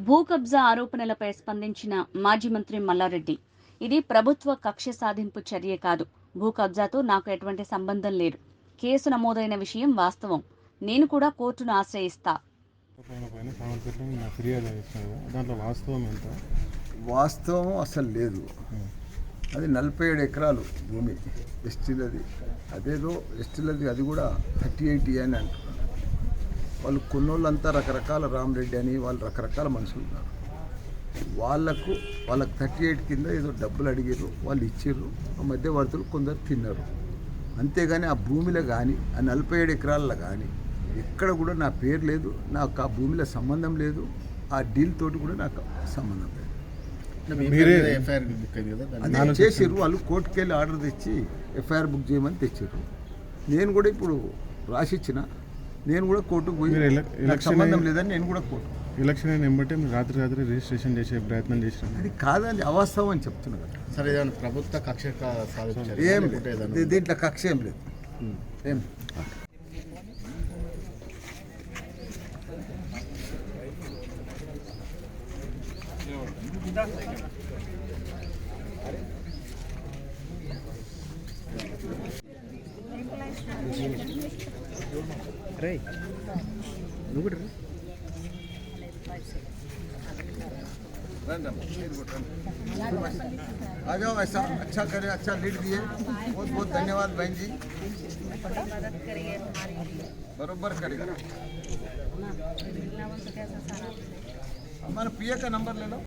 భూ కబ్జా ఆరోపణలపై స్పందించిన మాజీ మంత్రి మల్లారెడ్డి, ఇది ప్రభుత్వ కక్ష సాధింపు చర్య కాదు. భూ కబ్జాతో నాకు ఎటువంటి సంబంధం లేదు. కేసు నమోదైన విషయం వాస్తవం. నేను కూడా కోర్టును ఆశ్రయిస్తా. పైన సామర్పేటలో నా ఫిర్యాదు చేస్తున్నారు కదా, దాంట్లో వాస్తవం ఎంత? వాస్తవం అసలు లేదు. అది 47 ఎకరాలు భూమి ఎస్టీలది. అదేదో ఎస్టీలది, అది కూడా 38 అని అంటున్నారు. వాళ్ళు కొన్నోళ్ళంతా రకరకాల రామరెడ్డి అని వాళ్ళు రకరకాల మనుషులు ఉన్నారు. వాళ్ళకు 38 కింద ఏదో డబ్బులు అడిగారు, వాళ్ళు ఇచ్చారు. ఆ మధ్యవర్తులు కొందరు తిన్నారు. అంతేగాని ఆ భూమిలో కానీ ఆ 47 ఎకరాల్లో కానీ ఎక్కడ కూడా నా పేరు లేదు, నాకు ఆ భూమిలో సంబంధం లేదు. ఆ డీల్ తోటి కూడా నాకు సంబంధం లేదు. మీరే అది చేసారు. వాళ్ళు కోర్టుకు వెళ్ళి ఆర్డర్ తెచ్చి ఎఫ్ఐఆర్ బుక్ చేయమని తెచ్చారు. నేను కూడా ఇప్పుడు రాసిచ్చిన, నేను కూడా కోర్టుకు పోయి నాకు సంబంధం లేదని నేను కూడా కోర్టు. ఎలక్షన్ అయిన వెంబటే మీరు రాత్రి రిజిస్ట్రేషన్ చేసే ప్రయత్నం చేసినారు. అది కాదని అవాస్తవం అని చెప్తున్నా కదా. సరే, ప్రభుత్వ కక్ష ఏం లేదు, దీంట్లో కక్ష ఏం లేదు. ఏం आ जाओ, ऐसा अच्छा करे, अच्छा लीड दिए, बहुत बहुत धन्यवाद बहन जी, बरोबर करेगा। हमारा पीए का नंबर ले लो।